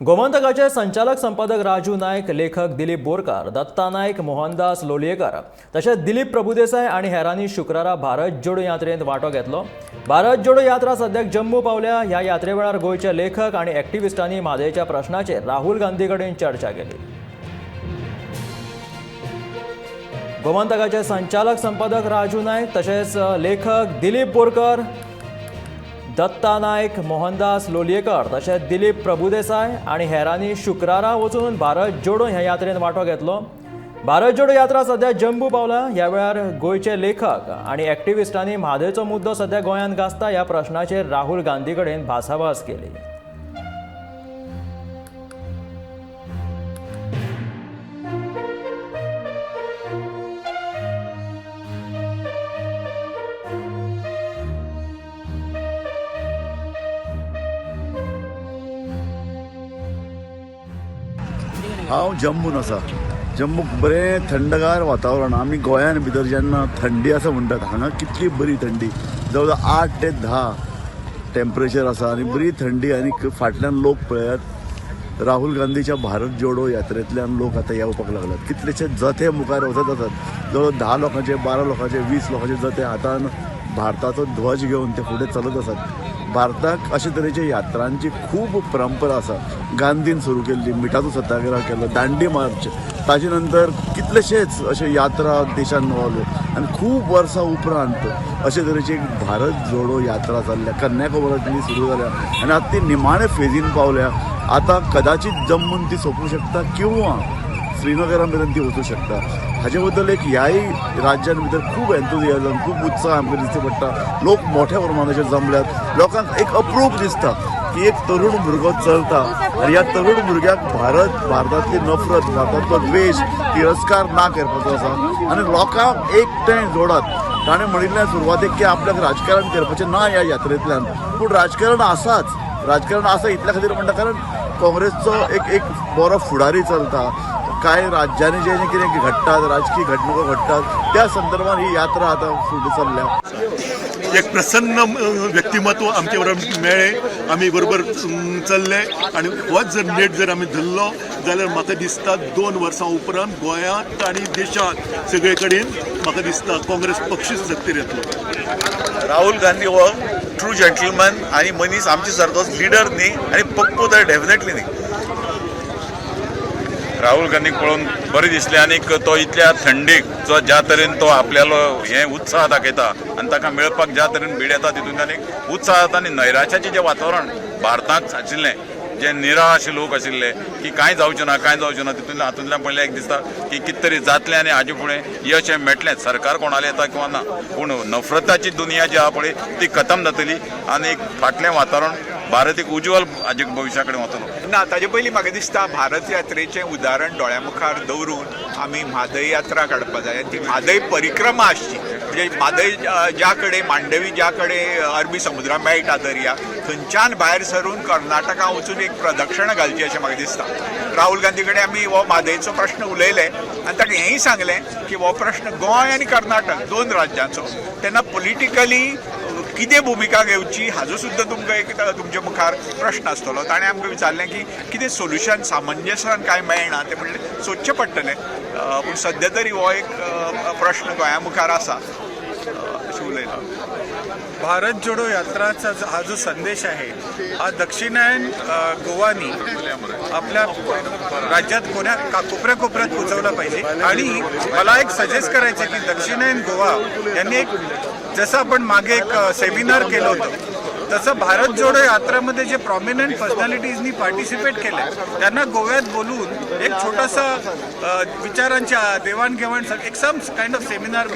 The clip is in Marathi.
गोमंतकाचे संचालक संपादक राजू नायक, लेखक दिलीप बोरकार, दत्ता नायक, मोहनदास लोलयेकर तशेंच दिलीप प्रभुदेसाय आणि हेरांनी शुक्रारा भारत जोडो यात्रेंत वांटो घेतलो। भारत जोडो यात्रा सद्याक जम्मू पावल्या। ह्या यात्रे वेळार गोंयचे लेखक आणि एक्टिविस्टांनी म्हादयच्या प्रश्नाचेर राहुल गांधी कडेन चर्चा केली। गोमंतकाचे संचालक संपादक राजू नायक तशेंच लेखक दिलीप बोरकार, दत्ता नायक, मोहनदास लोलयेकर तशेंच दिलीप प्रभुदेसाय आणि हेरांनी शुक्रारा वचून भारत जोडो ह्या यात्रेंत वांटो घेतलो। भारत जोडो यात्रा सध्या जम्मू पावला। ह्या वेळार गोंयचे लेखक आणि एक्टिविस्टांनी म्हादयचो मुद्दो सध्या गोंयांत गाजता ह्या प्रश्नाचेर राहुल गांधी कडेन भासाभास केली। हांव जम्मून आसा। जम्मूक बरें थंडगार वातावरण। आमी गोंयान भितर जेन्ना थंडी आसा म्हणटात, हांगा कितली बरी थंडी, जवळ 8 ते 10 टेम्परेचर आसा आणि बरी थंडी। आनी फाटल्यान लोक पळयात, राहुल गांधीच्या भारत जोडो यात्रेंतल्यान लोक आतां येवपाक लागल्यात। कितलेशे जथे मुखार वचत आसात, जवळ 10 लोकांचे, 12 लोकांचे, 20 लोकांचे जथे हातान भारताचो ध्वज घेवन ते फुडें चलत आसात। भारताक अशे तरेचे यात्रांची खूब परंपरा आसा। गांधीन सुरू केल्ली, मिठाचो सत्याग्रह केलो, दांडी मार्च, ताजे नंतर कितलेशेच अशे यात्रा देशान व्हावल्यो आनी खूब वर्सां उपरांत अशे तरेची एक भारत जोडो यात्रा चल्ल्या। कन्याकुमारींतली सुरू जाल्या आनी आतां ती निमाणे फेजीन पावल्या। आतां कदाचित जम्मून ती सोंपूं शकता किंवा श्रीनगरा मेरेन ती वचूं शकता। हाजे बद्दल एक ह्याय राज्यां भितर खूब एन्थुजियाजम, खूब उत्साह आमकां दिसता पडटा। लोक मोठ्या प्रमाणाचेर जमल्यात। लोकांक एक अप्रूप दिसता की एक तरुण भुरगो चलता आनी ह्या तरुण भुरग्याक भारतांतली नफरत, भारतांतलो द्वेश, तिरस्कार ना करपाचो आसा आनी लोकांक एकठांय जोडात। ताणें म्हणिल्लें सुरवातेक की आपल्याक राजकारण करपाचें ना ह्या यात्रेंतल्यान, पूण राजकारण आसाच। राजकारण आसा इतल्या खातीर म्हणटा कारण काँग्रेसचो एक बरो फुडारी चलता। कांय राज्यांनी जे कितें घडटात, राजकीय घडणुको घडटात, त्या संदर्भात ही यात्रा आतां फुडें चल्ल्या। एक प्रसन्न व्यक्तिमत्व आमचे बरोबर मेळ्ळें, आमी बरोबर चल्ले आनी होच जर नेट जर आमी धरलो जाल्यार म्हाका दिसता 2 वर्सां उपरांत गोंयांत आनी देशांत सगळे कडेन म्हाका दिसता काँग्रेस पक्षूच सत्तेर येतलो। राहुल गांधी हो ट्रू जंटलमॅन आणि मनीस आमचे सारकोच लिडर न्ही आनी पप्पू तर डेफिनेटली न्ही। राहुल गांधीक पळोवन बरें दिसलें आनी तो इतल्या थंडीक ज्या तरेन तो आपल्यालो हें उत्साह दाखयता आनी ताका मेळपाक ज्या तरेन भीड येता तितूंतल्यान एक उत्साह जाता। आनी नैराश्याचें जें वातावरण भारताक आशिल्लें, जे निराश लोक आशिल्ले की कांय जावचें ना तितूंतल्यान हातूंतल्यान पळयलें एक दिसता की कितें तरी जातलें आनी हाजे फुडें यश हें मेळटलें। सरकार कोणालें येता किंवा ना, पूण नफरताची दुनिया जी आहा पळय ती खतम जातली आनी एक फाटलें वातावरण भारत एक उज्वल हाजे भविश्या कडेन वतलो। ना, ताजे पयलीं म्हाका दिसता भारत यात्रेचें उदाहरण दोळ्या मुखार दवरून आमी म्हादय यात्रा काडपाक जाय। ती म्हादय परिक्रमा आसची, म्हणजे म्हादय ज्या कडेन मांडवी, ज्या कडेन अरबी समुद्रा मेळटा दर्या, थंयच्यान भायर सरून कर्नाटका वचून एक प्रदक्षिणा घालची अशें म्हाका दिसता। राहुल गांधी कडेन आमी हो म्हादयचो प्रश्न उलयले आनी ताका हेंय सांगलें की हो प्रश्न गोंय आनी कर्नाटक 2 राज्यांचो, तेन्ना पॉलिटिकली कितें भुमिका घेवची हाजो सुद्दां तुमकां एक तुमच्या मुखार प्रश्न आसतलो। ताणें आमकां विचारलें की कितें सोल्युशन सामंजस्यान कांय मेळना, तें म्हणलें सोदचें पडटलें, पूण सद्या तरी हो एक प्रश्न गोंया मुखार आसा अशें उलयलां। भारत जोडो यात्राचा हा जो संदेश आहे हा दक्षिणायन गोवानी आपल्या राज्यात कोपऱ्या कोपऱ्यात पोहोचवला पाहिजे। आणि मला एक सजेस्ट करायचं की दक्षिणायन गोवा यांनी एक, जसं आपण मागे एक सेमिनार केलं होतं तसं भारत जोडो यात्रामध्ये जे प्रॉमिनंट पर्सनॅलिटीजनी पार्टिसिपेट केलं त्यांना गोव्यात बोलून एक छोटासा विचारांच्या देवाणघेवाण, एक सम काइंड ऑफ सेमिनार